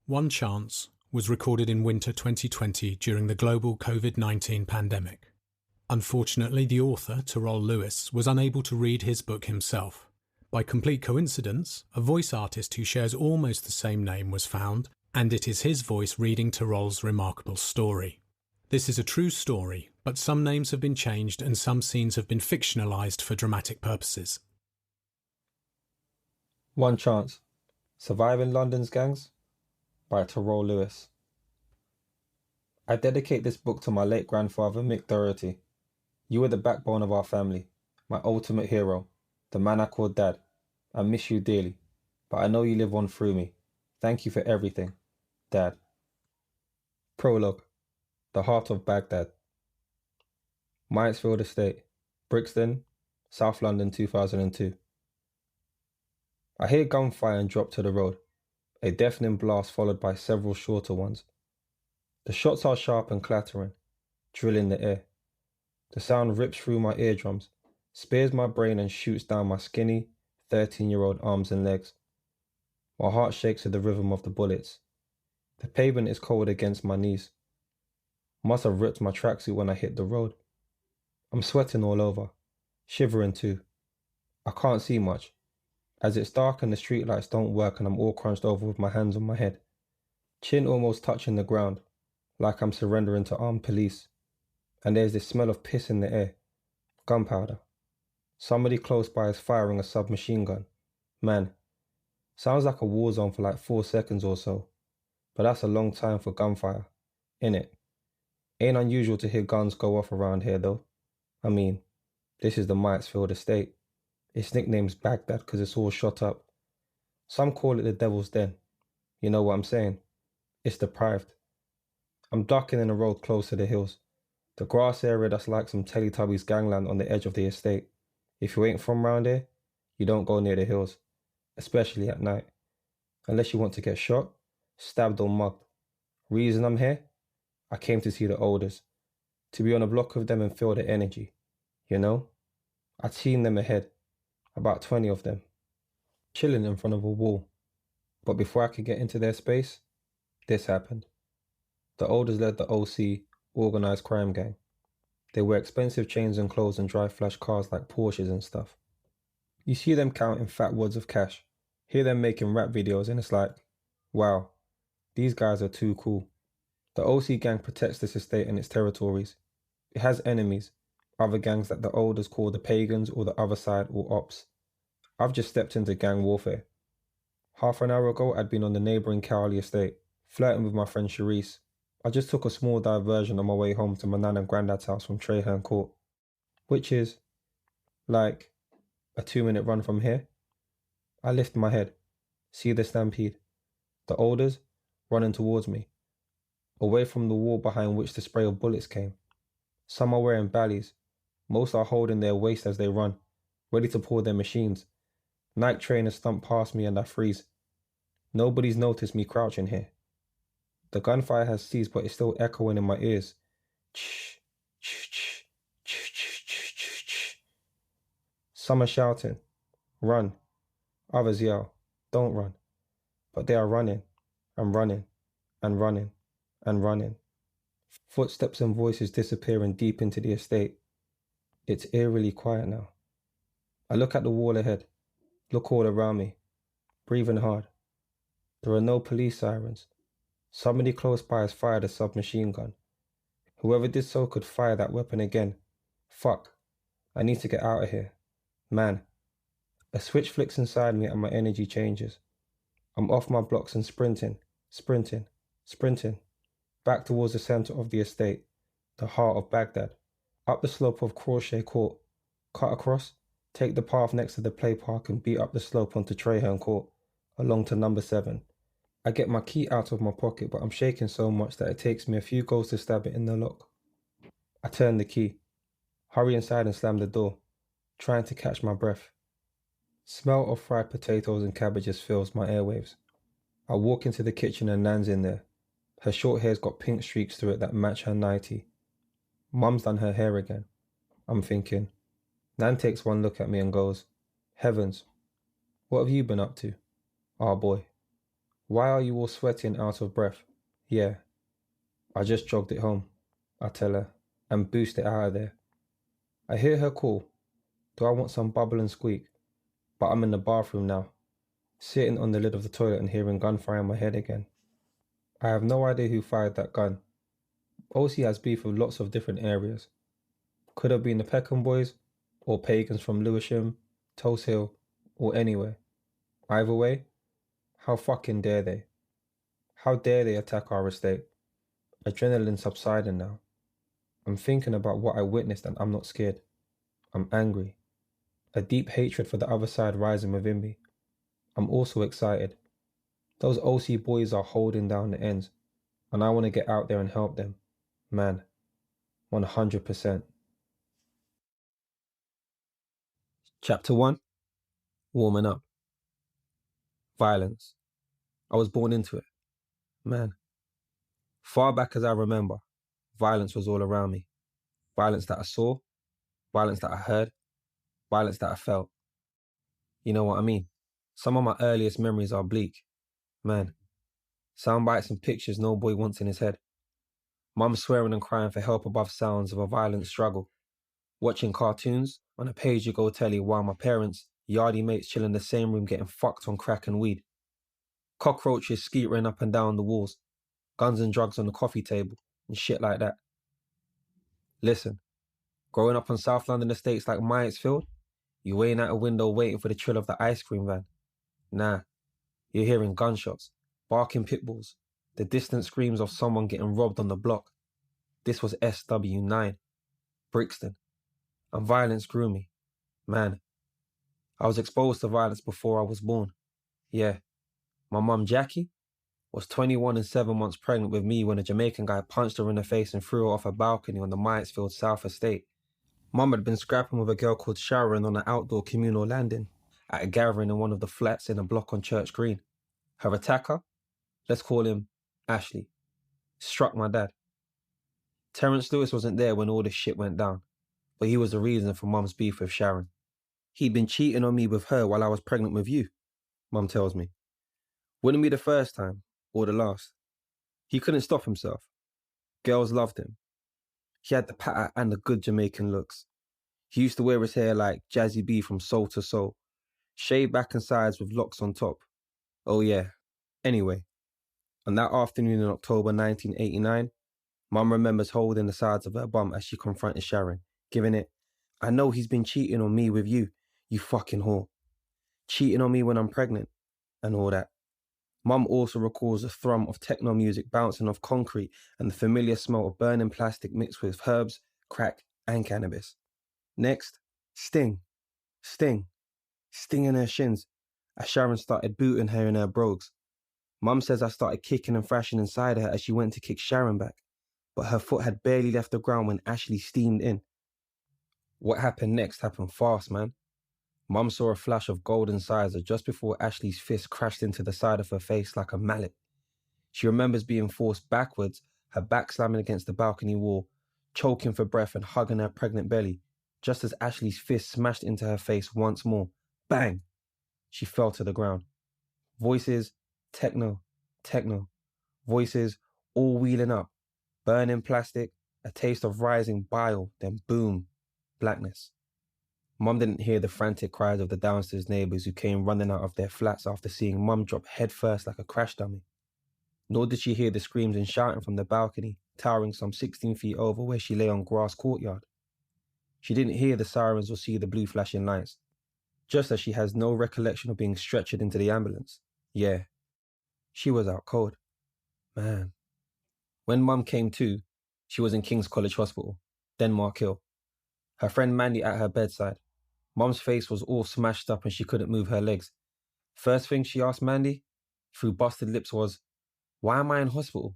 One Chance was recorded in winter 2020 during the global COVID-19 pandemic. Unfortunately, the author, Terroll Lewis, was unable to read his book himself. By complete coincidence, a voice artist who shares almost the same name was found, and it is his voice reading Terroll's remarkable story. This is a true story, but some names have been changed and some scenes have been fictionalised for dramatic purposes. One Chance. Surviving London's Gangs by Terroll Lewis. I dedicate this book to my late grandfather, Mick Doherty. You were the backbone of our family, my ultimate hero, the man I called Dad. I miss you dearly, but I know you live on through me. Thank you for everything, Dad. Prologue. The Heart of Baghdad. Myatt Estate, Brixton, South London, 2002. I hear gunfire and drop to the road, a deafening blast followed by several shorter ones. The shots are sharp and clattering, drilling the air. The sound rips through my eardrums, spears my brain and shoots down my skinny, 13-year-old arms and legs. My heart shakes to the rhythm of the bullets. The pavement is cold against my knees. Must have ripped my tracksuit when I hit the road. I'm sweating all over, shivering too. I can't see much, as it's dark and the streetlights don't work and I'm all crunched over with my hands on my head. Chin almost touching the ground, like I'm surrendering to armed police. And there's this smell of piss in the air. Gunpowder. Somebody close by is firing a submachine gun. Man, sounds like a war zone for like 4 seconds or so. But that's a long time for gunfire, innit? Ain't unusual to hear guns go off around here though. I mean, this is the Myatt Estate. Its nickname's Baghdad because it's all shot up. Some call it the Devil's Den. You know what I'm saying? It's deprived. I'm ducking in a road close to the hills. The grass area that's like some Teletubbies gangland on the edge of the estate. If you ain't from round here, you don't go near the hills, especially at night. Unless you want to get shot, stabbed or mugged. Reason I'm here? I came to see the olders. To be on a block of them and feel the energy. You know? I'd seen them ahead. About 20 of them. Chilling in front of a wall. But before I could get into their space, this happened. The olders led the OC, Organised Crime gang. They wear expensive chains and clothes and drive flash cars like Porsches and stuff. You see them counting fat wads of cash, hear them making rap videos, and it's like, wow, these guys are too cool. The OC gang protects this estate and its territories. It has enemies, other gangs that the olders call the pagans or the other side or ops. I've just stepped into gang warfare. Half an hour ago, I'd been on the neighbouring Cowley estate, flirting with my friend Charisse. I just took a small diversion on my way home to my nan and granddad's house from Traherne Court, which is, like, a 2-minute run from here. I lift my head, see the stampede. The olders running towards me, away from the wall behind which the spray of bullets came. Some are wearing ballies, most are holding their waist as they run, ready to pull their machines. Night trainers thump past me and I freeze. Nobody's noticed me crouching here. The gunfire has ceased, but it's still echoing in my ears. Ch, ch, ch, ch, ch, ch, ch, ch. Some are shouting, run. Others yell, don't run. But they are running, and running, and running, and running. Footsteps and voices disappearing deep into the estate. It's eerily quiet now. I look at the wall ahead, look all around me, breathing hard. There are no police sirens. Somebody close by has fired a submachine gun. Whoever did so could fire that weapon again. Fuck. I need to get out of here. Man. A switch flicks inside me and my energy changes. I'm off my blocks and sprinting, sprinting. Back towards the centre of the estate, the heart of Baghdad. Up the slope of Crochet Court. Cut across, take the path next to the play park and beat up the slope onto Traherne Court, along to number 7. I get my key out of my pocket, but I'm shaking so much that it takes me a few goes to stab it in the lock. I turn the key, hurry inside and slam the door, trying to catch my breath. Smell of fried potatoes and cabbages fills my airwaves. I walk into the kitchen and Nan's in there. Her short hair's got pink streaks through it that match her nightie. Mum's done her hair again. I'm thinking. Nan takes one look at me and goes, heavens, what have you been up to? Ah boy. Why are you all sweaty and out of breath? Yeah, I just jogged it home, I tell her, and boost it out of there. I hear her call. Do I want some bubble and squeak? But I'm in the bathroom now, sitting on the lid of the toilet and hearing gunfire in my head again. I have no idea who fired that gun. OC has beef with lots of different areas. Could have been the Peckham boys, or pagans from Lewisham, Tulse Hill, or anywhere. Either way, how fucking dare they? How dare they attack our estate? Adrenaline subsiding now. I'm thinking about what I witnessed and I'm not scared. I'm angry. A deep hatred for the other side rising within me. I'm also excited. Those OC boys are holding down the ends, and I want to get out there and help them. Man, 100%. Chapter 1. Warming up. Violence. I was born into it. Man. Far back as I remember, violence was all around me. Violence that I saw, violence that I heard, violence that I felt. You know what I mean? Some of my earliest memories are bleak. Man. Sound bites and pictures no boy wants in his head. Mum swearing and crying for help above sounds of a violent struggle. Watching cartoons on a page-you-go telly while my parents, yardie mates chill in the same room getting fucked on crack and weed. Cockroaches skeetering up and down the walls. Guns and drugs on the coffee table and shit like that. Listen, growing up on South London estates like Myatt's Field, you ain't at a window waiting for the trill of the ice cream van. Nah, you're hearing gunshots, barking pit bulls, the distant screams of someone getting robbed on the block. This was SW9, Brixton, and violence grew me. Man, I was exposed to violence before I was born. Yeah, my mum Jackie was 21 and 7 months pregnant with me when a Jamaican guy punched her in the face and threw her off a balcony on the Myattsfield South Estate. Mum had been scrapping with a girl called Sharon on an outdoor communal landing at a gathering in one of the flats in a block on Church Green. Her attacker, let's call him Ashley, struck my dad. Terroll Lewis wasn't there when all this shit went down, but he was the reason for Mum's beef with Sharon. He'd been cheating on me with her while I was pregnant with you, Mum tells me. Wouldn't be the first time, or the last. He couldn't stop himself. Girls loved him. He had the patter and the good Jamaican looks. He used to wear his hair like Jazzy B from Soul to Soul, shaved back and sides with locks on top. Oh yeah. Anyway, on that afternoon in October 1989, Mum remembers holding the sides of her bum as she confronted Sharon, giving it, I know he's been cheating on me with you, you fucking whore. Cheating on me when I'm pregnant, and all that. Mum also recalls the thrum of techno music bouncing off concrete and the familiar smell of burning plastic mixed with herbs, crack, and cannabis. Next, sting in her shins as Sharon started booting her in her brogues. Mum says I started kicking and thrashing inside her as she went to kick Sharon back, but her foot had barely left the ground when Ashley steamed in. What happened next happened fast, man. Mum saw a flash of golden sizer just before Ashley's fist crashed into the side of her face like a mallet. She remembers being forced backwards, her back slamming against the balcony wall, choking for breath and hugging her pregnant belly, just as Ashley's fist smashed into her face once more. Bang! She fell to the ground. Voices, techno. Voices, all wheeling up. Burning plastic, a taste of rising bile, then boom, blackness. Mum didn't hear the frantic cries of the downstairs neighbours who came running out of their flats after seeing Mum drop headfirst like a crash dummy. Nor did she hear the screams and shouting from the balcony, towering some 16 feet over where she lay on grass courtyard. She didn't hear the sirens or see the blue flashing lights, just as she has no recollection of being stretchered into the ambulance. Yeah, she was out cold. Man. When Mum came to, she was in King's College Hospital, Denmark Hill. Her friend Mandy at her bedside. Mum's face was all smashed up and she couldn't move her legs. First thing she asked Mandy, through busted lips, was, why am I in hospital?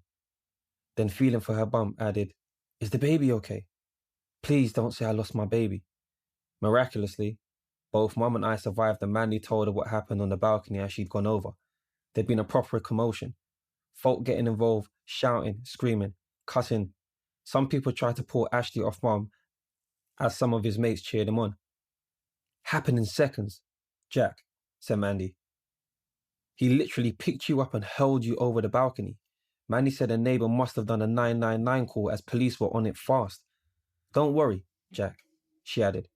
Then feeling for her bum, added, is the baby okay? Please don't say I lost my baby. Miraculously, both Mum and I survived and Mandy told her what happened on the balcony as she'd gone over. There'd been a proper commotion. Folk getting involved, shouting, screaming, cussing. Some people tried to pull Ashley off Mum as some of his mates cheered him on. Happened in seconds, Jack, said Mandy. He literally picked you up and hurled you over the balcony. Manny said a neighbour must have done a 999 call as police were on it fast. Don't worry, Jack, she added.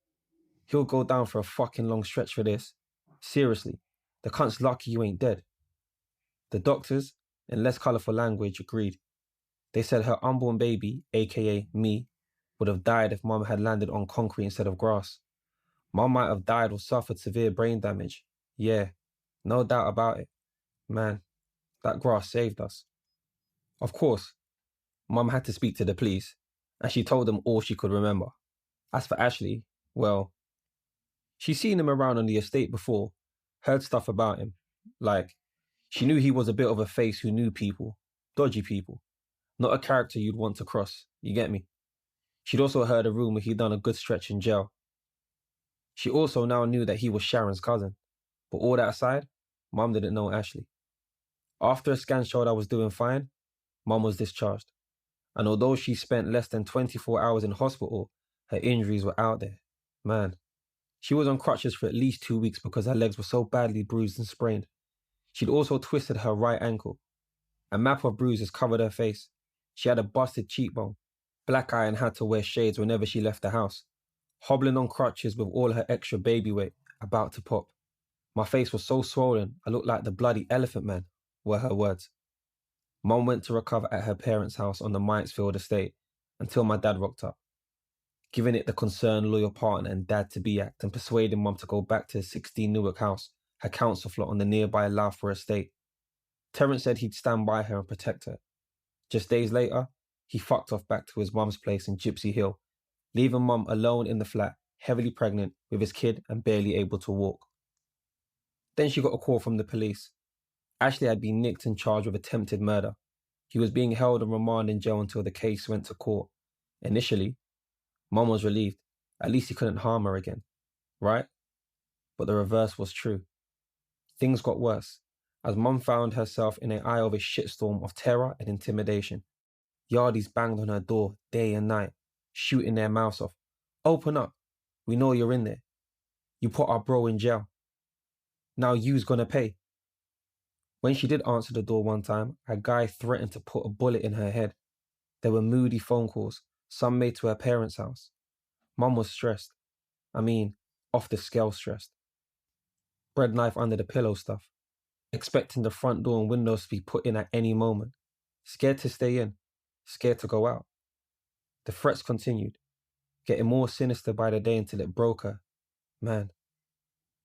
He'll go down for a fucking long stretch for this. Seriously, the cunt's lucky you ain't dead. The doctors, in less colourful language, agreed. They said her unborn baby, aka me, would have died if Mum had landed on concrete instead of grass. Mum might have died or suffered severe brain damage. Yeah, no doubt about it. Man, that grass saved us. Of course, Mum had to speak to the police, and she told them all she could remember. As for Ashley, well, she'd seen him around on the estate before, heard stuff about him. Like, she knew he was a bit of a face who knew people, dodgy people. Not a character you'd want to cross, you get me? She'd also heard a rumour he'd done a good stretch in jail. She also now knew that he was Sharon's cousin. But all that aside, Mum didn't know Ashley. After a scan showed I was doing fine, Mum was discharged. And although she spent less than 24 hours in hospital, her injuries were out there. Man, she was on crutches for at least 2 weeks because her legs were so badly bruised and sprained. She'd also twisted her right ankle. A map of bruises covered her face. She had a busted cheekbone, black eye, and had to wear shades whenever she left the house. Hobbling on crutches with all her extra baby weight, about to pop. My face was so swollen, I looked like the bloody elephant man, were her words. Mum went to recover at her parents' house on the Myatt estate until my dad rocked up, giving it the concerned loyal partner and dad-to-be act and persuading Mum to go back to 16 Newark House, her council flat on the nearby Lowther estate. Terrence said he'd stand by her and protect her. Just days later, he fucked off back to his mum's place in Gypsy Hill, leaving Mum alone in the flat, heavily pregnant, with his kid and barely able to walk. Then she got a call from the police. Ashley had been nicked and charged with attempted murder. He was being held on remand in jail until the case went to court. Initially, Mum was relieved. At least he couldn't harm her again, right? But the reverse was true. Things got worse, as Mum found herself in the eye of a shitstorm of terror and intimidation. Yardies banged on her door day and night, shooting their mouths off. Open up. We know you're in there. You put our bro in jail. Now you's gonna pay. When she did answer the door one time, a guy threatened to put a bullet in her head. There were moody phone calls, some made to her parents' house. Mum was stressed. I mean, off the scale stressed. Bread knife under the pillow stuff. Expecting the front door and windows to be put in at any moment. Scared to stay in. Scared to go out. The threats continued, getting more sinister by the day until it broke her. Man.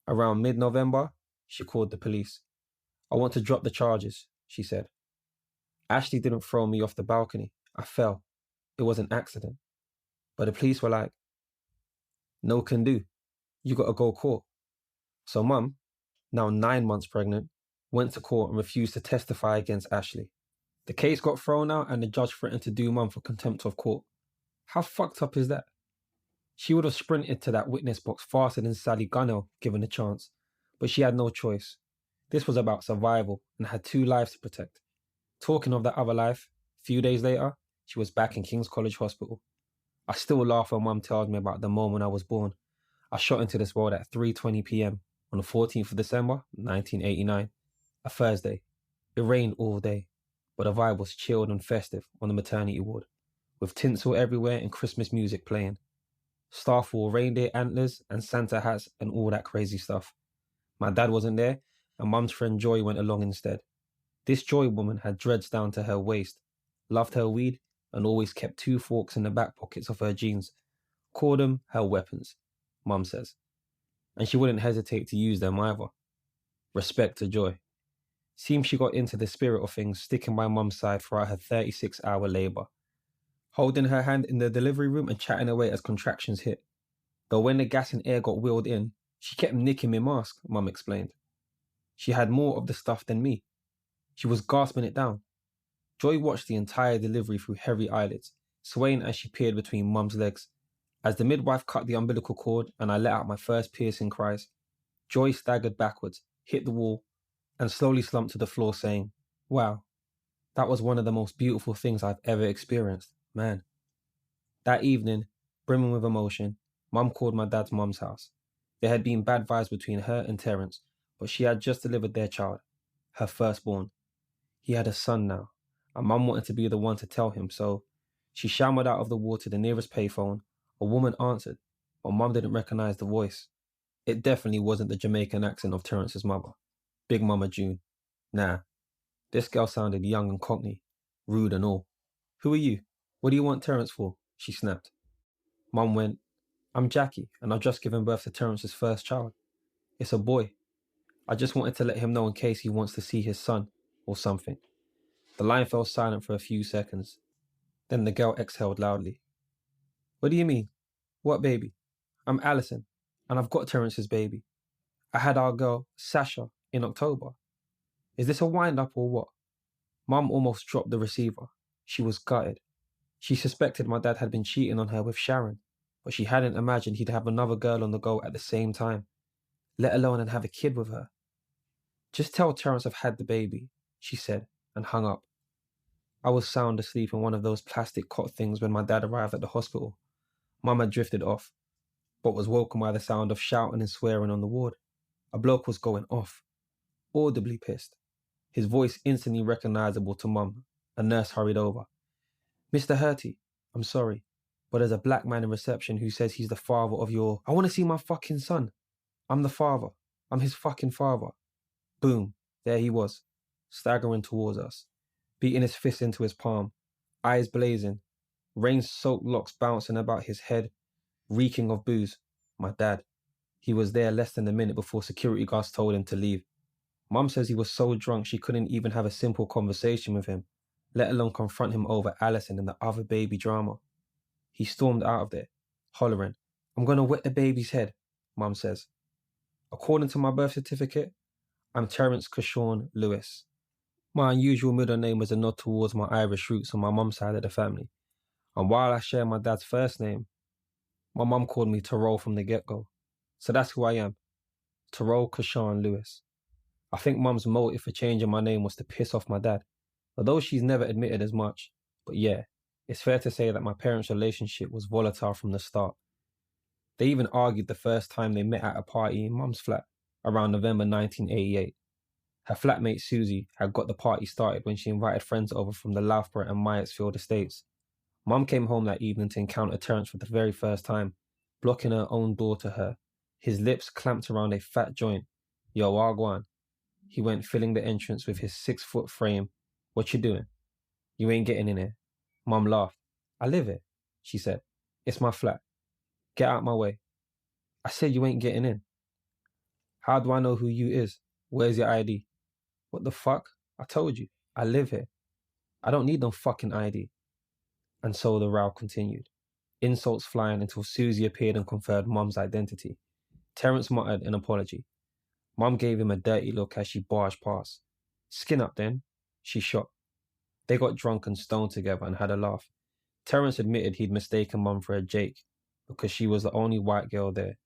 Around mid-November, she called the police. I want to drop the charges, she said. Ashley didn't throw me off the balcony. I fell. It was an accident. But the police were like, no can do. You gotta go court. So Mum, now 9 months pregnant, went to court and refused to testify against Ashley. The case got thrown out and the judge threatened to do Mum for contempt of court. How fucked up is that? She would have sprinted to that witness box faster than Sally Gunnell given the chance, but she had no choice. This was about survival and had 2 lives to protect. Talking of that other life, a few days later, she was back in King's College Hospital. I still laugh when Mum tells me about the moment I was born. I shot into this world at 3:20 p.m. on the 14th of December, 1989, a Thursday. It rained all day, but the vibe was chilled and festive on the maternity ward, with tinsel everywhere and Christmas music playing. Staff wore reindeer antlers and Santa hats and all that crazy stuff. My dad wasn't there, and Mum's friend Joy went along instead. This Joy woman had dreads down to her waist, loved her weed, and always kept 2 forks in the back pockets of her jeans. Called them her weapons, Mum says. And she wouldn't hesitate to use them either. Respect to Joy. Seems she got into the spirit of things, sticking by Mum's side throughout her 36-hour labour, holding her hand in the delivery room and chatting away as contractions hit. Though when the gas and air got wheeled in, she kept nicking my mask, Mum explained. She had more of the stuff than me. She was gasping it down. Joy watched the entire delivery through heavy eyelids, swaying as she peered between Mum's legs. As the midwife cut the umbilical cord and I let out my first piercing cries, Joy staggered backwards, hit the wall, and slowly slumped to the floor saying, wow, that was one of the most beautiful things I've ever experienced, man. That evening, brimming with emotion, Mum called my dad's mum's house. There had been bad vibes between her and Terrence, but she had just delivered their child. her firstborn. He had a son now, and Mum wanted to be the one to tell him, so she shambled out of the ward to the nearest payphone. A woman answered, but Mum didn't recognize the voice. It definitely wasn't the Jamaican accent of Terrence's mother, Big Mama June. Nah, this girl sounded young and cockney, rude and all. "Who are you? What do you want Terrence for?" she snapped. Mum went, "I'm Jackie, and I've just given birth to Terrence's first child. It's a boy. I just wanted to let him know in case he wants to see his son, or something." The line fell silent for a few seconds. Then the girl exhaled loudly. "What do you mean? What baby? I'm Alison, and I've got Terrence's baby. I had our girl, Sasha, in October. Is this a wind-up or what?" Mum almost dropped the receiver. She was gutted. She suspected my dad had been cheating on her with Sharon, but she hadn't imagined he'd have another girl on the go at the same time, let alone and have a kid with her. "Just tell Terrence I've had the baby," she said, and hung up. I was sound asleep in one of those plastic cot things when my dad arrived at the hospital. Mum had drifted off, but was woken by the sound of shouting and swearing on the ward. A bloke was going off, audibly pissed. His voice instantly recognizable to Mum. A nurse hurried over. "Mr. Hurty, I'm sorry, but there's a black man in reception who says he's the father of your..." "I want to see my fucking son. I'm the father. I'm his fucking father." Boom, there he was, staggering towards us, beating his fist into his palm, eyes blazing, rain-soaked locks bouncing about his head, reeking of booze. My dad. He was there less than a minute before security guards told him to leave. Mum says he was so drunk she couldn't even have a simple conversation with him, let alone confront him over Alison and the other baby drama. He stormed out of there, hollering, "I'm going to wet the baby's head," Mum says. According to my birth certificate, I'm Terrence Terroll Lewis. My unusual middle name was a nod towards my Irish roots on my mum's side of the family. And while I share my dad's first name, my mum called me Terroll from the get-go. So that's who I am, Terroll Terroll Lewis. I think Mum's motive for changing my name was to piss off my dad, although she's never admitted as much. But yeah, it's fair to say that my parents' relationship was volatile from the start. They even argued the first time they met at a party in Mum's flat, around November 1988. Her flatmate Susie had got the party started when she invited friends over from the Loughborough and Myatt estates. Mum came home that evening to encounter Terence for the very first time, blocking her own door to her, his lips clamped around a fat joint. "Yo, Wagwan." He went, filling the entrance with his 6-foot frame. "What you doing?" "You ain't getting in here." Mum laughed. "I live here," she said. "It's my flat. Get out my way." "I said you ain't getting in." "How do I know who you is? Where's your ID?" "What the fuck? I told you. I live here." "I don't need no fucking ID." And so the row continued, insults flying until Susie appeared and confirmed Mum's identity. Terence muttered an apology. Mum gave him a dirty look as she barged past. "Skin up then," she shot. They got drunk and stoned together and had a laugh. Terence admitted he'd mistaken Mum for a Jake because she was the only white girl there.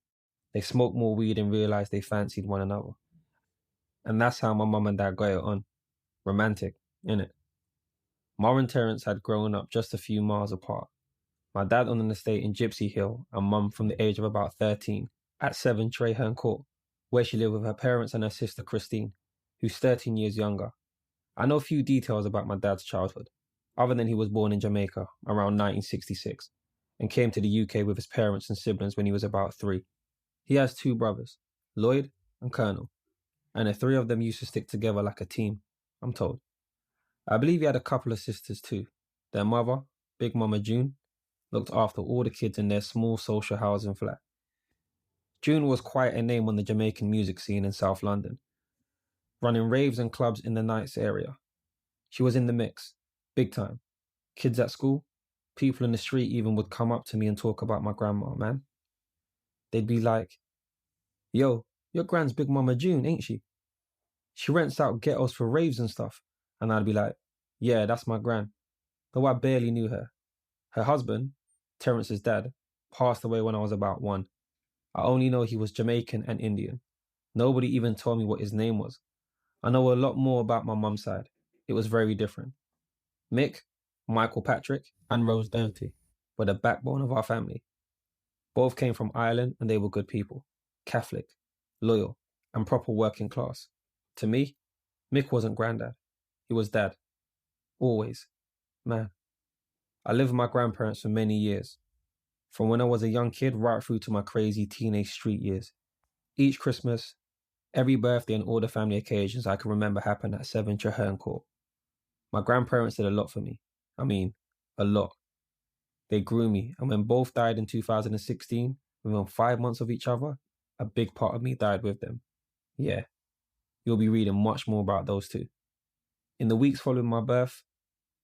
They smoked more weed and realised they fancied one another. And that's how my mum and dad got it on. Romantic, innit? Ma and Terence had grown up just a few miles apart. My dad on an estate in Gypsy Hill and Mum from the age of about 13 at 7 Traherne Court, where she lived with her parents and her sister Christine, who's 13 years younger. I know few details about my dad's childhood, other than he was born in Jamaica around 1966 and came to the UK with his parents and siblings when he was about 3. He has 2 brothers, Lloyd and Colonel, and the 3 of them used to stick together like a team, I'm told. I believe he had a couple of sisters too. Their mother, Big Mama June, looked after all the kids in their small social housing flat. June was quite a name on the Jamaican music scene in South London, running raves and clubs in the nights area. She was in the mix, big time. Kids at school, people in the street even would come up to me and talk about my grandma, man. They'd be like, "Yo, your gran's Big Mama June, ain't she? She rents out ghettos for raves and stuff." And I'd be like, "Yeah, that's my gran," though I barely knew her. Her husband, Terrence's dad, passed away when I was about 1. I only know he was Jamaican and Indian. Nobody even told me what his name was. I know a lot more about my mum's side. It was very different. Mick, Michael Patrick, and Rose Doherty were the backbone of our family. Both came from Ireland and they were good people. Catholic, loyal, and proper working class. To me, Mick wasn't granddad. He was dad. Always. Man, I lived with my grandparents for many years. From when I was a young kid right through to my crazy teenage street years. Each Christmas, every birthday and all the family occasions I can remember happened at 7 Traherne Court. My grandparents did a lot for me. I mean, a lot. They grew me, and when both died in 2016, within 5 months of each other, a big part of me died with them. Yeah, you'll be reading much more about those two. In the weeks following my birth,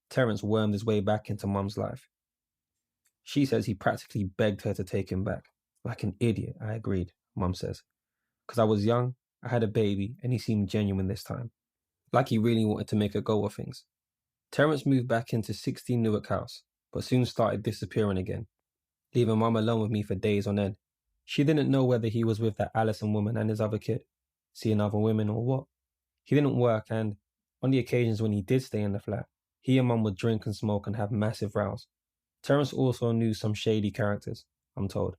Terence wormed his way back into Mum's life. She says he practically begged her to take him back. Like an idiot, I agreed, Mum says. Because I was young, I had a baby, and he seemed genuine this time. Like he really wanted to make a go of things. Terence moved back into 16 Newark House, but soon started disappearing again, leaving Mum alone with me for days on end. She didn't know whether he was with that Allison woman and his other kid, seeing other women or what. He didn't work, and on the occasions when he did stay in the flat, he and Mum would drink and smoke and have massive rows. Terence also knew some shady characters, I'm told.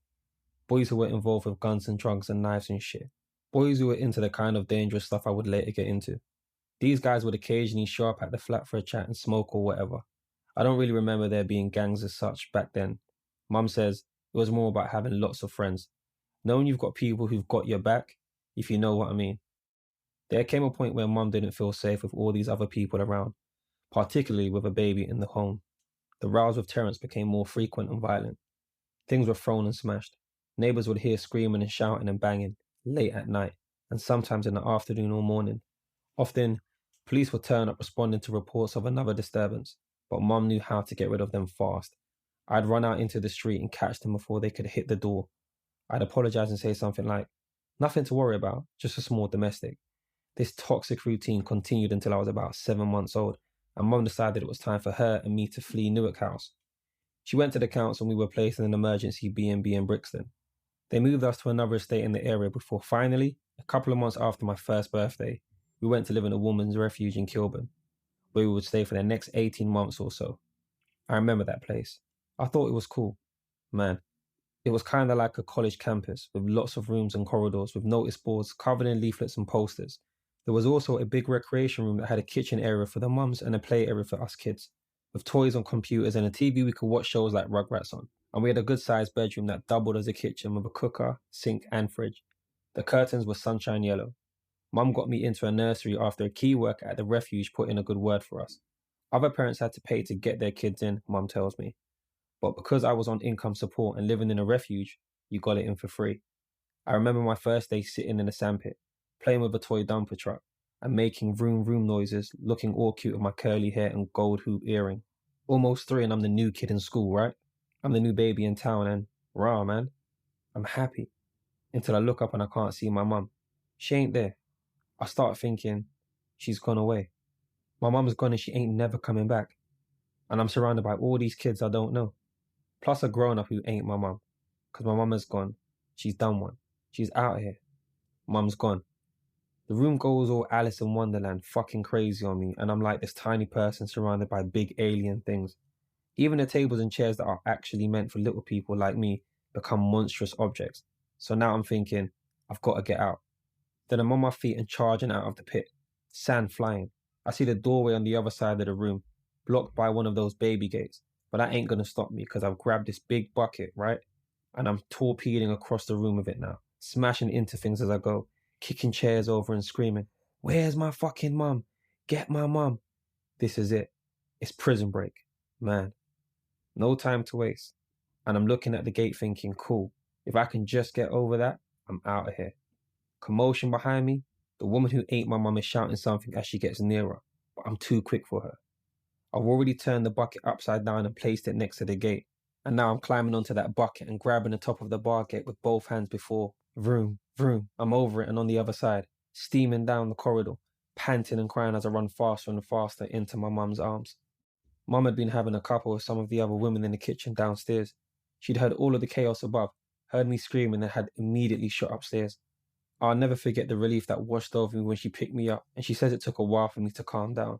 Boys who were involved with guns and drugs and knives and shit. Boys who were into the kind of dangerous stuff I would later get into. These guys would occasionally show up at the flat for a chat and smoke or whatever. I don't really remember there being gangs as such back then. Mum says it was more about having lots of friends. Knowing you've got people who've got your back, if you know what I mean. There came a point where Mum didn't feel safe with all these other people around, particularly with a baby in the home. The rows with Terence became more frequent and violent. Things were thrown and smashed. Neighbours would hear screaming and shouting and banging, late at night, and sometimes in the afternoon or morning. Often, police would turn up responding to reports of another disturbance, but Mum knew how to get rid of them fast. I'd run out into the street and catch them before they could hit the door. I'd apologise and say something like, "Nothing to worry about, just a small domestic." This toxic routine continued until I was about 7 months old, and Mum decided it was time for her and me to flee Newark House. She went to the council and we were placed in an emergency B&B in Brixton. They moved us to another estate in the area before finally, a couple of months after my first birthday, we went to live in a woman's refuge in Kilburn, where we would stay for the next 18 months or so. I remember that place. I thought it was cool. Man, it was kind of like a college campus with lots of rooms and corridors with notice boards covered in leaflets and posters. There was also a big recreation room that had a kitchen area for the mums and a play area for us kids, with toys on computers and a TV we could watch shows like Rugrats on. And we had a good-sized bedroom that doubled as a kitchen with a cooker, sink and fridge. The curtains were sunshine yellow. Mum got me into a nursery after a key worker at the refuge put in a good word for us. Other parents had to pay to get their kids in, Mum tells me. But because I was on income support and living in a refuge, you got it in for free. I remember my first day sitting in a sandpit, playing with a toy dumper truck, and making vroom vroom noises, looking all cute with my curly hair and gold hoop earring. Almost 3 and I'm the new kid in school, right? I'm the new baby in town and, rah man, I'm happy. Until I look up and I can't see my mum. She ain't there. I start thinking, she's gone away. My mum's gone and she ain't never coming back. And I'm surrounded by all these kids I don't know. Plus a grown-up who ain't my mum. Because my mum is gone. She's done one. She's out here. Mum's gone. The room goes all Alice in Wonderland fucking crazy on me, and I'm like this tiny person surrounded by big alien things. Even the tables and chairs that are actually meant for little people like me become monstrous objects. So now I'm thinking, I've got to get out. Then I'm on my feet and charging out of the pit. Sand flying. I see the doorway on the other side of the room, blocked by one of those baby gates. But that ain't going to stop me because I've grabbed this big bucket, right? And I'm torpedoing across the room with it now, smashing into things as I go, kicking chairs over and screaming, "Where's my fucking mum? Get my mum." This is it. It's prison break. Man. No time to waste. And I'm looking at the gate thinking, cool, if I can just get over that, I'm out of here. Commotion behind me. The woman who ain't my mum is shouting something as she gets nearer, but I'm too quick for her. I've already turned the bucket upside down and placed it next to the gate. And now I'm climbing onto that bucket and grabbing the top of the bar gate with both hands before, vroom, vroom, I'm over it and on the other side, steaming down the corridor, panting and crying as I run faster and faster into my mum's arms. Mum had been having a couple with some of the other women in the kitchen downstairs. She'd heard all of the chaos above, heard me screaming and had immediately shot upstairs. I'll never forget the relief that washed over me when she picked me up, and she says it took a while for me to calm down.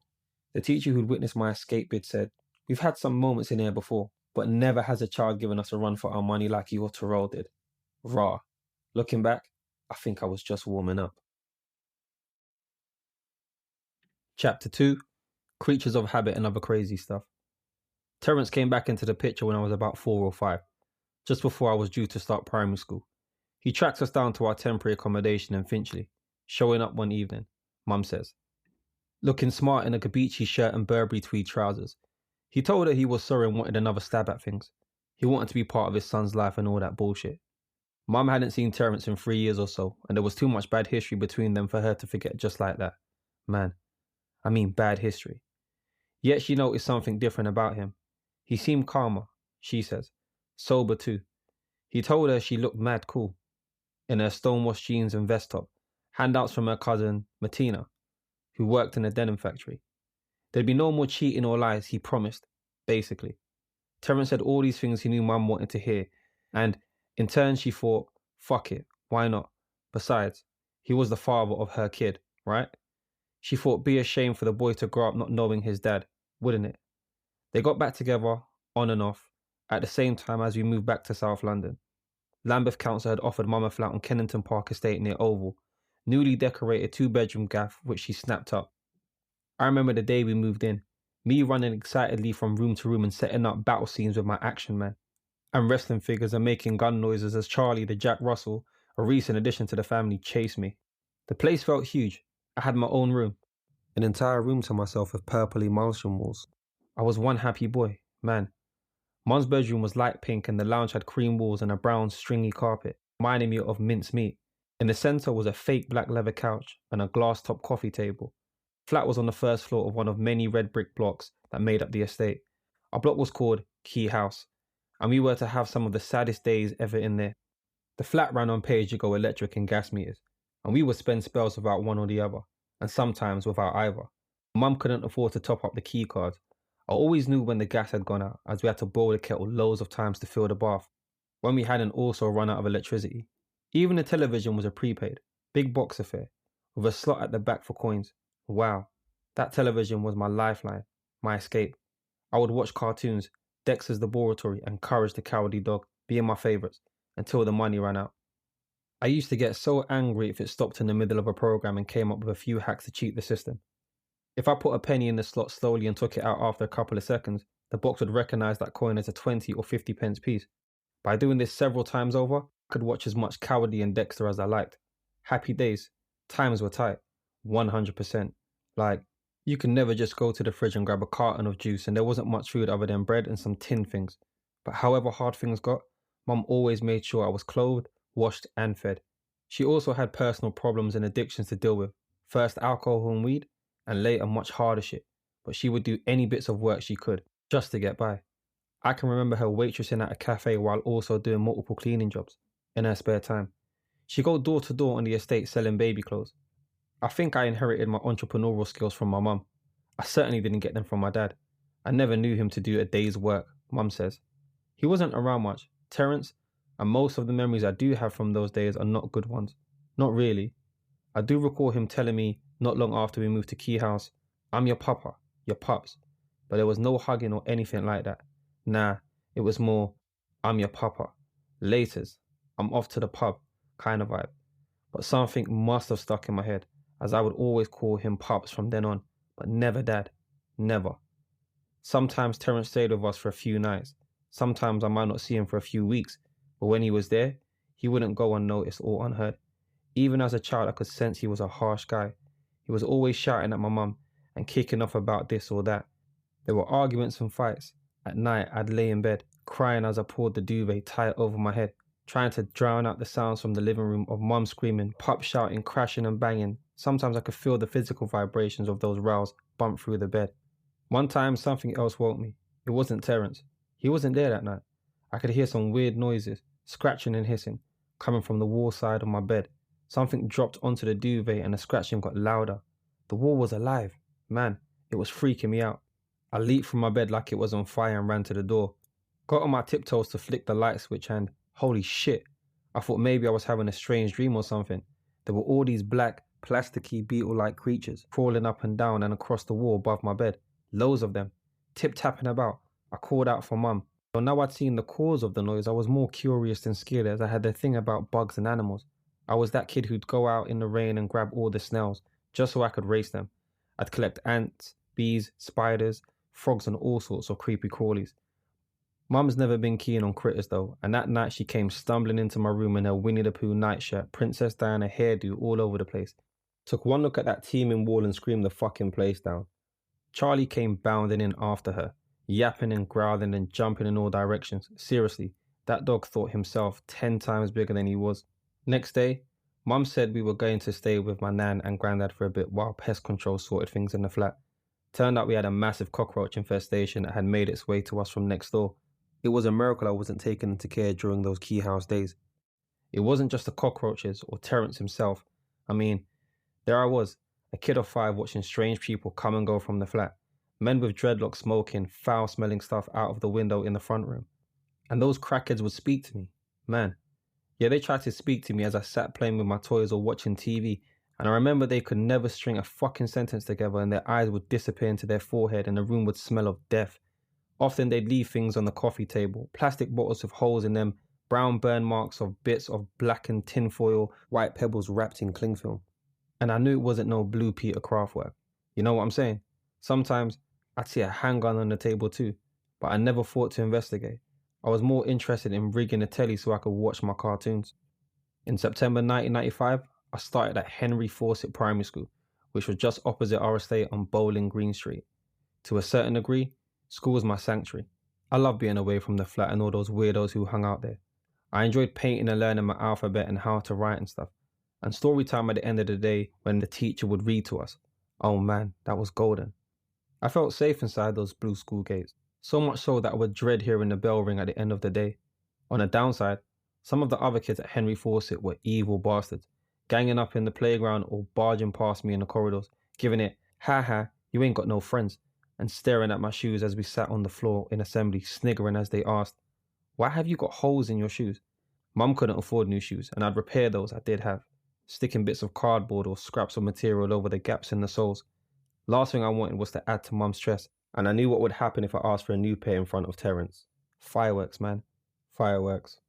The teacher who'd witnessed my escape bid said, "We've had some moments in here before, but never has a child given us a run for our money like you or Terroll did." Rah. Looking back, I think I was just warming up. Chapter 2, Creatures of Habit and Other Crazy Stuff. Terrence came back into the picture when I was about 4 or 5, just before I was due to start primary school. He tracks us down to our temporary accommodation in Finchley, showing up one evening, Mum says. Looking smart in a Gabici shirt and Burberry tweed trousers. He told her he was sorry and wanted another stab at things. He wanted to be part of his son's life and all that bullshit. Mum hadn't seen Terrence in 3 years or so, and there was too much bad history between them for her to forget just like that. Man, I mean bad history. Yet she noticed something different about him. He seemed calmer, she says. Sober too. He told her she looked mad cool. In her stonewashed jeans and vest top, handouts from her cousin, Martina, who worked in a denim factory. There'd be no more cheating or lies, he promised, basically. Terrence said all these things he knew Mum wanted to hear, and in turn she thought, fuck it, why not? Besides, he was the father of her kid, right? She thought be a shame for the boy to grow up not knowing his dad, wouldn't it? They got back together, on and off, at the same time as we moved back to South London. Lambeth Council had offered Mum a flat on Kennington Park Estate near Oval, newly decorated 2-bedroom gaff which she snapped up. I remember the day we moved in, me running excitedly from room to room and setting up battle scenes with my action man, and wrestling figures and making gun noises as Charlie the Jack Russell, a recent addition to the family, chased me. The place felt huge. I had my own room, an entire room to myself with purple emulsion walls. I was one happy boy, man. Mum's bedroom was light pink and the lounge had cream walls and a brown stringy carpet, reminding me of mince meat. In the centre was a fake black leather couch and a glass-top coffee table. Flat was on the first floor of one of many red brick blocks that made up the estate. Our block was called Key House, and we were to have some of the saddest days ever in there. The flat ran on pay-as-you-go electric and gas meters, and we would spend spells without one or the other, and sometimes without either. Mum couldn't afford to top up the key cards. I always knew when the gas had gone out, as we had to boil the kettle loads of times to fill the bath, when we hadn't also run out of electricity. Even the television was a prepaid, big box affair, with a slot at the back for coins. Wow, that television was my lifeline, my escape. I would watch cartoons, Dexter's Laboratory and Courage the Cowardly Dog being my favourites, until the money ran out. I used to get so angry if it stopped in the middle of a program and came up with a few hacks to cheat the system. If I put a penny in the slot slowly and took it out after a couple of seconds, the box would recognise that coin as a 20 or 50 pence piece. By doing this several times over, I could watch as much Cowardly and Dexter as I liked. Happy days. Times were tight. 100%. Like, you could never just go to the fridge and grab a carton of juice and there wasn't much food other than bread and some tin things. But however hard things got, Mum always made sure I was clothed, washed and fed. She also had personal problems and addictions to deal with. First alcohol and weed, and later much harder shit. But she would do any bits of work she could, just to get by. I can remember her waitressing at a cafe while also doing multiple cleaning jobs, in her spare time. She'd go door to door on the estate selling baby clothes. I think I inherited my entrepreneurial skills from my mum. I certainly didn't get them from my dad. I never knew him to do a day's work, Mum says. He wasn't around much, Terrence, and most of the memories I do have from those days are not good ones. Not really. I do recall him telling me, not long after we moved to Key House, I'm your papa, your pups. But there was no hugging or anything like that. Nah, it was more, I'm your papa. Laters, I'm off to the pub, kind of vibe. But something must have stuck in my head, as I would always call him pups from then on, but never dad. Never. Sometimes Terrence stayed with us for a few nights. Sometimes I might not see him for a few weeks, but when he was there, he wouldn't go unnoticed or unheard. Even as a child, I could sense he was a harsh guy. He was always shouting at my mum and kicking off about this or that. There were arguments and fights. At night, I'd lay in bed, crying as I pulled the duvet tight over my head, trying to drown out the sounds from the living room of mum screaming, pup shouting, crashing and banging. Sometimes I could feel the physical vibrations of those rows bump through the bed. One time, something else woke me. It wasn't Terrence. He wasn't there that night. I could hear some weird noises, scratching and hissing, coming from the wall side of my bed. Something dropped onto the duvet and the scratching got louder. The wall was alive. Man, it was freaking me out. I leaped from my bed like it was on fire and ran to the door. Got on my tiptoes to flick the light switch and, holy shit, I thought maybe I was having a strange dream or something. There were all these black, plasticky, beetle-like creatures crawling up and down and across the wall above my bed. Loads of them, tip-tapping about. I called out for mum. But now I'd seen the cause of the noise, I was more curious than scared as I had the thing about bugs and animals. I was that kid who'd go out in the rain and grab all the snails, just so I could race them. I'd collect ants, bees, spiders, frogs and all sorts of creepy crawlies. Mum's never been keen on critters though, and that night she came stumbling into my room in her Winnie the Pooh nightshirt, Princess Diana hairdo all over the place. Took one look at that teeming wall and screamed the fucking place down. Charlie came bounding in after her, yapping and growling and jumping in all directions. Seriously, that dog thought himself 10 times bigger than he was. Next day, Mum said we were going to stay with my nan and granddad for a bit while pest control sorted things in the flat. Turned out we had a massive cockroach infestation that had made its way to us from next door. It was a miracle I wasn't taken into care during those key house days. It wasn't just the cockroaches or Terrence himself. I mean, there I was, a kid of 5 watching strange people come and go from the flat. Men with dreadlocks smoking foul-smelling stuff out of the window in the front room. And those crackheads would speak to me. Man. Yeah, they tried to speak to me as I sat playing with my toys or watching TV, and I remember they could never string a fucking sentence together and their eyes would disappear into their forehead and the room would smell of death. Often they'd leave things on the coffee table, plastic bottles with holes in them, brown burn marks of bits of blackened tinfoil, white pebbles wrapped in cling film. And I knew it wasn't no Blue Peter craft work. You know what I'm saying? Sometimes I'd see a handgun on the table too, but I never thought to investigate. I was more interested in rigging a telly so I could watch my cartoons. In September 1995, I started at Henry Fawcett Primary School, which was just opposite our estate on Bowling Green Street. To a certain degree, school was my sanctuary. I loved being away from the flat and all those weirdos who hung out there. I enjoyed painting and learning my alphabet and how to write and stuff. And story time at the end of the day when the teacher would read to us. Oh man, that was golden. I felt safe inside those blue school gates. So much so that I would dread hearing the bell ring at the end of the day. On the downside, some of the other kids at Henry Fawcett were evil bastards, ganging up in the playground or barging past me in the corridors, giving it, ha ha, you ain't got no friends, and staring at my shoes as we sat on the floor in assembly, sniggering as they asked, why have you got holes in your shoes? Mum couldn't afford new shoes, and I'd repair those I did have, sticking bits of cardboard or scraps of material over the gaps in the soles. Last thing I wanted was to add to Mum's stress, and I knew what would happen if I asked for a new pair in front of Terrence. Fireworks, man. Fireworks.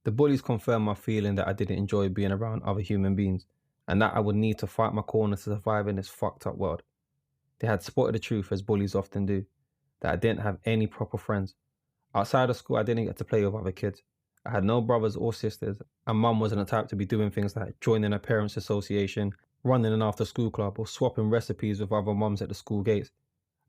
The bullies confirmed my feeling that I didn't enjoy being around other human beings, and that I would need to fight my corner to survive in this fucked up world. They had spotted the truth, as bullies often do, that I didn't have any proper friends. Outside of school, I didn't get to play with other kids. I had no brothers or sisters, and Mum wasn't the type to be doing things like joining a parents' association, running an after-school club, or swapping recipes with other mums at the school gates.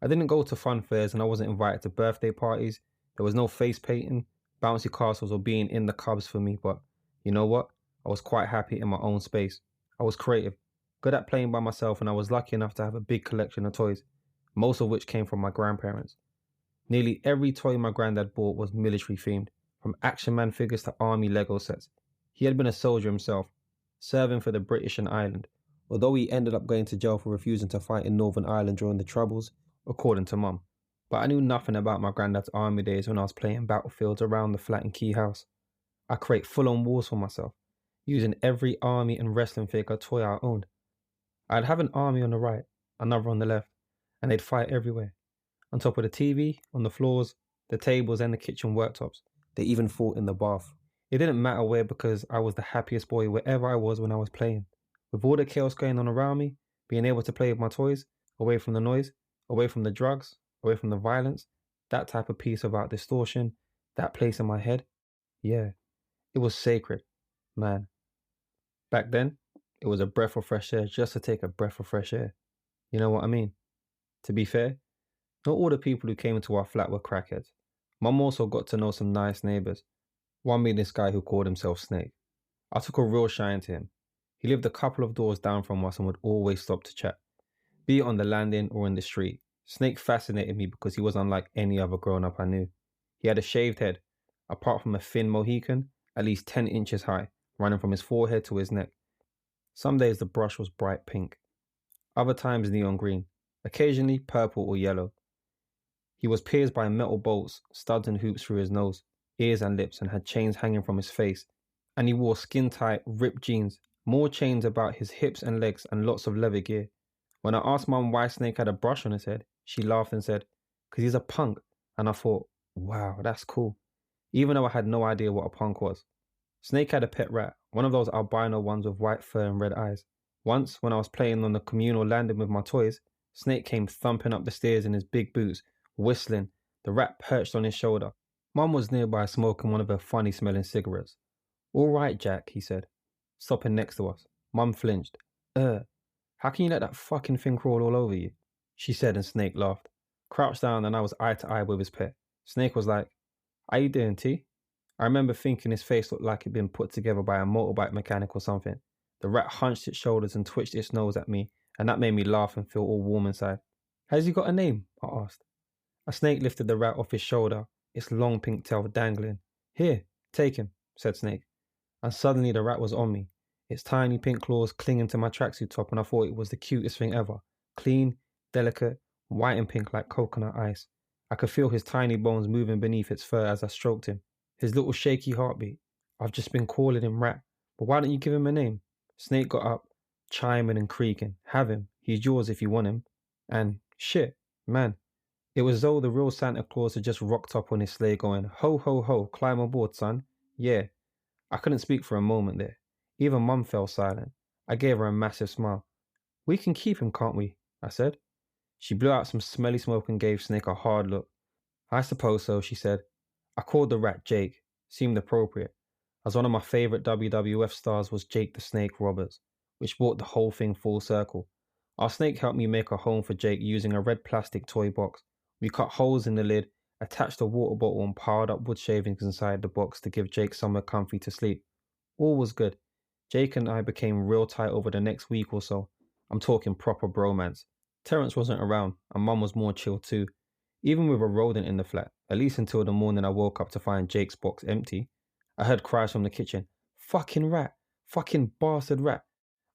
I didn't go to fun fairs, and I wasn't invited to birthday parties. There was no face painting, bouncy castles, or being in the cubs for me, but you know what? I was quite happy in my own space. I was creative, good at playing by myself, and I was lucky enough to have a big collection of toys, most of which came from my grandparents. Nearly every toy my granddad bought was military themed, from Action Man figures to army Lego sets. He had been a soldier himself, serving for the British in Ireland, although he ended up going to jail for refusing to fight in Northern Ireland during the Troubles, according to Mum. But I knew nothing about my granddad's army days when I was playing battlefields around the flat and key house. I create full-on wars for myself, using every army and wrestling figure toy I owned. I'd have an army on the right, another on the left, and they'd fight everywhere. On top of the TV, on the floors, the tables and the kitchen worktops. They even fought in the bath. It didn't matter where because I was the happiest boy wherever I was when I was playing. With all the chaos going on around me, being able to play with my toys, away from the noise, away from the drugs, away from the violence, that type of peace without distortion, that place in my head, yeah, it was sacred, man. Back then, it was a breath of fresh air just to take a breath of fresh air. You know what I mean? To be fair, not all the people who came into our flat were crackheads. Mum also got to know some nice neighbours. One being this guy who called himself Snake. I took a real shine to him. He lived a couple of doors down from us and would always stop to chat. Be it on the landing or in the street, Snake fascinated me because he was unlike any other grown-up I knew. He had a shaved head, apart from a thin Mohican, at least 10 inches high, running from his forehead to his neck. Some days the brush was bright pink, other times neon green, occasionally purple or yellow. He was pierced by metal bolts, studs and hoops through his nose, ears and lips, and had chains hanging from his face. And he wore skin-tight, ripped jeans, more chains about his hips and legs, and lots of leather gear. When I asked Mum why Snake had a brush on his head, she laughed and said, "'Cause he's a punk." And I thought, wow, that's cool. Even though I had no idea what a punk was. Snake had a pet rat, one of those albino ones with white fur and red eyes. Once, when I was playing on the communal landing with my toys, Snake came thumping up the stairs in his big boots, whistling. The rat perched on his shoulder. Mum was nearby smoking one of her funny-smelling cigarettes. "All right, Jack," he said, stopping next to us. Mum flinched. How can you let that fucking thing crawl all over you?" she said, and Snake laughed. Crouched down and I was eye to eye with his pet. Snake was like, "How you doing, T?" I remember thinking his face looked like it'd been put together by a motorbike mechanic or something. The rat hunched its shoulders and twitched its nose at me, and that made me laugh and feel all warm inside. "Has he got a name?" I asked. A snake lifted the rat off his shoulder, its long pink tail dangling. "Here, take him," said Snake. And suddenly the rat was on me, its tiny pink claws clinging to my tracksuit top, and I thought it was the cutest thing ever. Clean, delicate, white and pink like coconut ice. I could feel his tiny bones moving beneath its fur as I stroked him. His little shaky heartbeat. "I've just been calling him Rat, but why don't you give him a name?" Snake got up, chiming and creaking. "Have him. He's yours if you want him." And shit, man. It was as though the real Santa Claus had just rocked up on his sleigh going, "Ho, ho, ho, climb aboard, son." Yeah. I couldn't speak for a moment there. Even Mum fell silent. I gave her a massive smile. "We can keep him, can't we?" I said. She blew out some smelly smoke and gave Snake a hard look. "I suppose so," she said. I called the rat Jake. Seemed appropriate, as one of my favourite WWF stars was Jake the Snake Roberts, which brought the whole thing full circle. Our snake helped me make a home for Jake using a red plastic toy box. We cut holes in the lid, attached a water bottle and piled up wood shavings inside the box to give Jake somewhere comfy to sleep. All was good. Jake and I became real tight over the next week or so. I'm talking proper bromance. Terrence wasn't around, and Mum was more chill too. Even with a rodent in the flat, at least until the morning I woke up to find Jake's box empty. I heard cries from the kitchen. "Fucking rat! Fucking bastard rat!"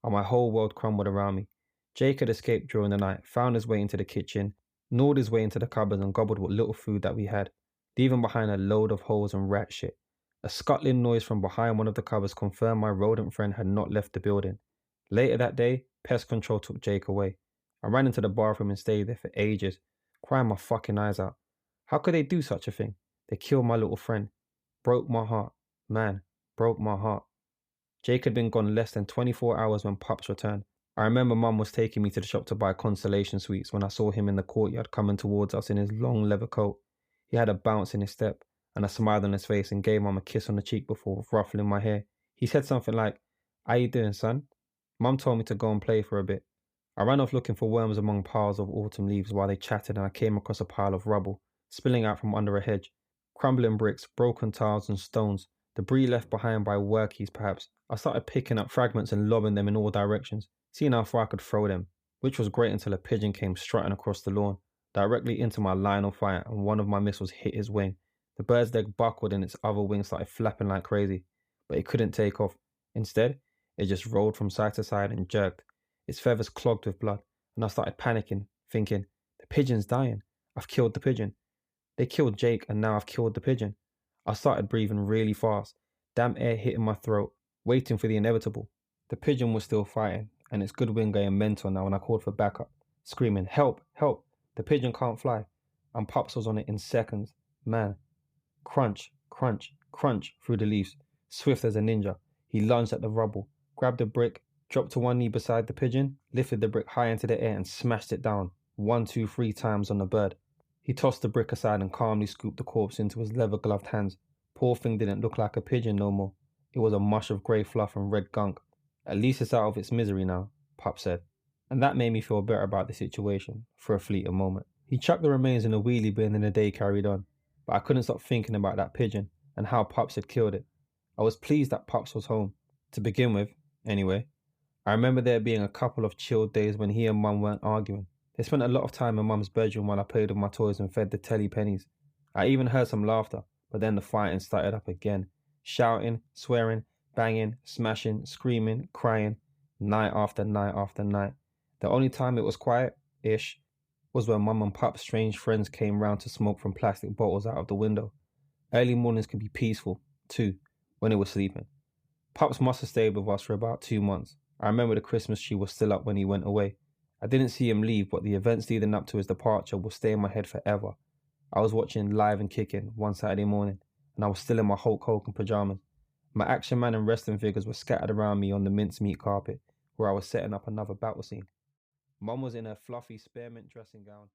And my whole world crumbled around me. Jake had escaped during the night, found his way into the kitchen, gnawed his way into the cupboards and gobbled what little food that we had, leaving behind a load of holes and rat shit. A scuttling noise from behind one of the cupboards confirmed my rodent friend had not left the building. Later that day, pest control took Jake away. I ran into the bathroom and stayed there for ages, crying my fucking eyes out. How could they do such a thing? They killed my little friend. Broke my heart. Man, broke my heart. Jake had been gone less than 24 hours when Pups returned. I remember Mum was taking me to the shop to buy Constellation sweets when I saw him in the courtyard coming towards us in his long leather coat. He had a bounce in his step and a smile on his face and gave Mum a kiss on the cheek before ruffling my hair. He said something like, "How you doing, son?" Mum told me to go and play for a bit. I ran off looking for worms among piles of autumn leaves while they chatted, and I came across a pile of rubble, spilling out from under a hedge. Crumbling bricks, broken tiles and stones, debris left behind by workies perhaps. I started picking up fragments and lobbing them in all directions, seeing how far I could throw them, which was great until a pigeon came strutting across the lawn, directly into my line of fire, and one of my missiles hit his wing. The bird's leg buckled and its other wing started flapping like crazy, but it couldn't take off. Instead, it just rolled from side to side and jerked, its feathers clogged with blood, and I started panicking, thinking, the pigeon's dying. I've killed the pigeon. They killed Jake, and now I've killed the pigeon. I started breathing really fast, damp air hitting my throat, waiting for the inevitable. The pigeon was still fighting, and its good wing going mental now when I called for backup, screaming, "Help! Help! The pigeon can't fly." And Pups was on it in seconds. Man. Crunch, crunch, crunch through the leaves. Swift as a ninja, he lunged at the rubble, grabbed a brick, dropped to one knee beside the pigeon, lifted the brick high into the air and smashed it down, 1, 2, 3 times on the bird. He tossed the brick aside and calmly scooped the corpse into his leather-gloved hands. Poor thing didn't look like a pigeon no more. It was a mush of grey fluff and red gunk. "At least it's out of its misery now," Pup said. And that made me feel better about the situation, for a fleeting moment. He chucked the remains in a wheelie bin and the day carried on. But I couldn't stop thinking about that pigeon and how Pups had killed it. I was pleased that Pups was home. To begin with, anyway. I remember there being a couple of chilled days when he and Mum weren't arguing. They spent a lot of time in Mum's bedroom while I played with my toys and fed the telly pennies. I even heard some laughter, but then the fighting started up again. Shouting, swearing, banging, smashing, screaming, crying, night after night after night. The only time it was quiet-ish was when Mum and Pup's strange friends came round to smoke from plastic bottles out of the window. Early mornings could be peaceful, too, when it was sleeping. Pups must have stayed with us for about 2 months. I remember the Christmas tree was still up when he went away. I didn't see him leave, but the events leading up to his departure will stay in my head forever. I was watching Live and Kicking one Saturday morning, and I was still in my Hulk Hogan pajamas. My Action Man and wrestling figures were scattered around me on the mincemeat carpet, where I was setting up another battle scene. Mum was in a fluffy spearmint dressing gown